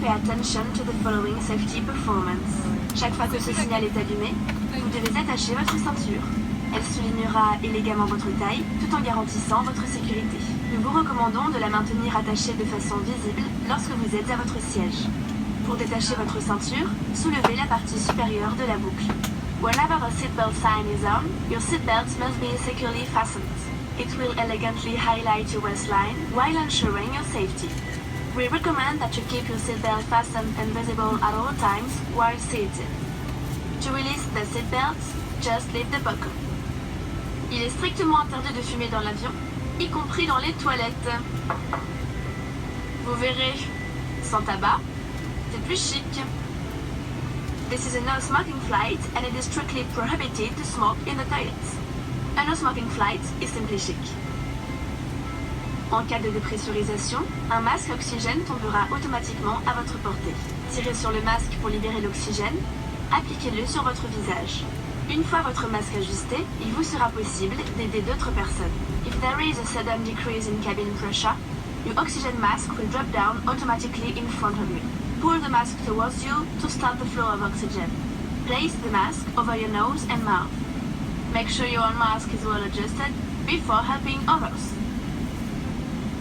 pay attention to the following safety performance. Chaque fois que ce signal est allumé, vous devez attacher votre ceinture. Elle soulignera élégamment votre taille, tout en garantissant votre sécurité. Nous vous recommandons de la maintenir attachée de façon visible lorsque vous êtes à votre siège. Pour détacher votre ceinture, soulevez la partie supérieure de la boucle. Whenever a seatbelt sign is on, your seatbelt must be securely fastened. It will elegantly highlight your waistline while ensuring your safety. We recommend that you keep your seatbelt fastened and visible at all times while seated. To release the seatbelt, just lift the buckle. Il est strictement interdit de fumer dans l'avion, y compris dans les toilettes. Vous verrez, sans tabac, c'est plus chic. This is a no-smoking flight and it is strictly prohibited to smoke in the toilets. A no-smoking flight is simply chic. En cas de dépressurisation, un masque oxygène tombera automatiquement à votre portée. Tirez sur le masque pour libérer l'oxygène, appliquez-le sur votre visage. Une fois votre masque ajusté, il vous sera possible d'aider d'autres personnes. If there is a sudden decrease in cabin pressure, your oxygen mask will drop down automatically in front of you. Pull the mask towards you to start the flow of oxygen. Place the mask over your nose and mouth. Make sure your own mask is well adjusted before helping others.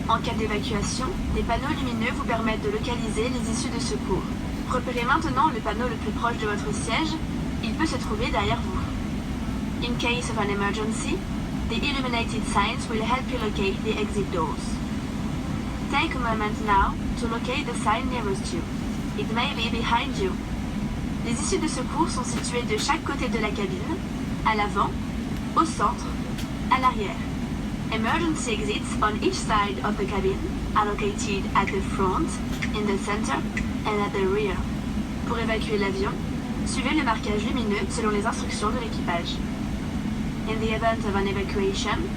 En cas d'évacuation, des panneaux lumineux vous permettent de localiser les issues de secours. Repérez maintenant le panneau le plus proche de votre siège. Il peut se trouver derrière vous. In case of an emergency, the illuminated signs will help you locate the exit doors. Take a moment now to locate the sign nearest you. It may be behind you. Les issues de secours sont situées de chaque côté de la cabine, à l'avant, au centre, à l'arrière. Emergency exits on each side of the cabin are located at the front, in the center, and at the rear. Pour évacuer l'avion, suivez le marquage lumineux selon les instructions de l'équipage. In the event of an evacuation,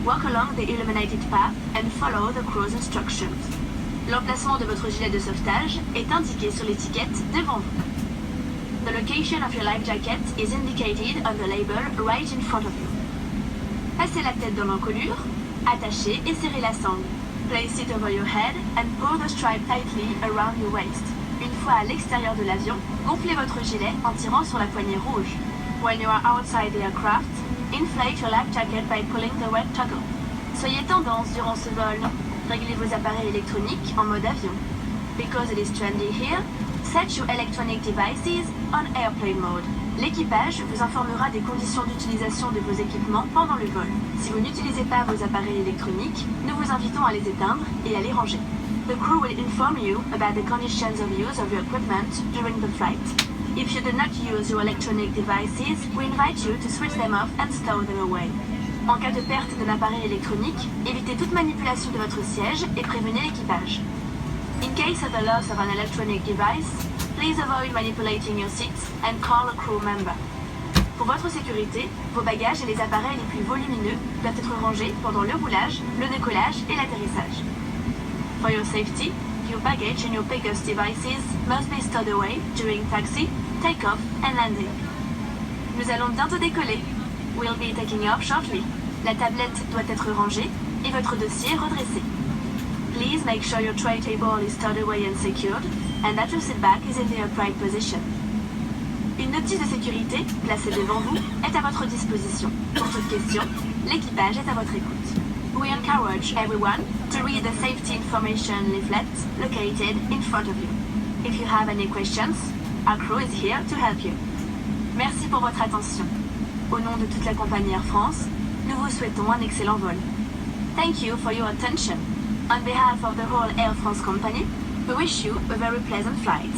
walk along the illuminated path and follow the crew's instructions. L'emplacement de votre gilet de sauvetage est indiqué sur l'étiquette devant vous. The location of your life jacket is indicated on the label right in front of you. Passez la tête dans l'encolure, attachez et serrez la sangle. Place it over your head and pull the stripe tightly around your waist. Une fois à l'extérieur de l'avion, gonflez votre gilet en tirant sur la poignée rouge. When you are outside the aircraft, inflate your life jacket by pulling the red toggle. Soyez tendance durant ce vol. Réglez vos appareils électroniques en mode avion. Because it is trendy here, set your electronic devices on airplane mode. L'équipage vous informera des conditions d'utilisation de vos équipements pendant le vol. Si vous n'utilisez pas vos appareils électroniques, nous vous invitons à les éteindre et à les ranger. The crew will inform you about the conditions of use of your equipment during the flight. If you do not use your electronic devices, we invite you to switch them off and stow them away. En cas de perte d'un appareil électronique, évitez toute manipulation de votre siège et prévenez l'équipage. In case of the loss of an electronic device, please avoid manipulating your seats and call a crew member. Pour votre sécurité, vos bagages et les appareils les plus volumineux doivent être rangés pendant le roulage, le décollage et l'atterrissage. For your safety, your baggage and your biggest devices must be stowed away during taxi, take-off and landing. Nous allons bientôt décoller. We'll be taking off shortly. La tablette doit être rangée et votre dossier redressé. Please make sure your tray table is stowed away and secured, and that your seat back is in the upright position. Une notice de sécurité, placée devant vous, est à votre disposition. Pour toute question, l'équipage est à votre écoute. We encourage everyone to read the safety information leaflet located in front of you. If you have any questions, our crew is here to help you. Merci pour votre attention. Au nom de toute la compagnie Air France, nous vous souhaitons un excellent vol. Thank you for your attention. On behalf of the whole Air France company, we wish you a very pleasant flight.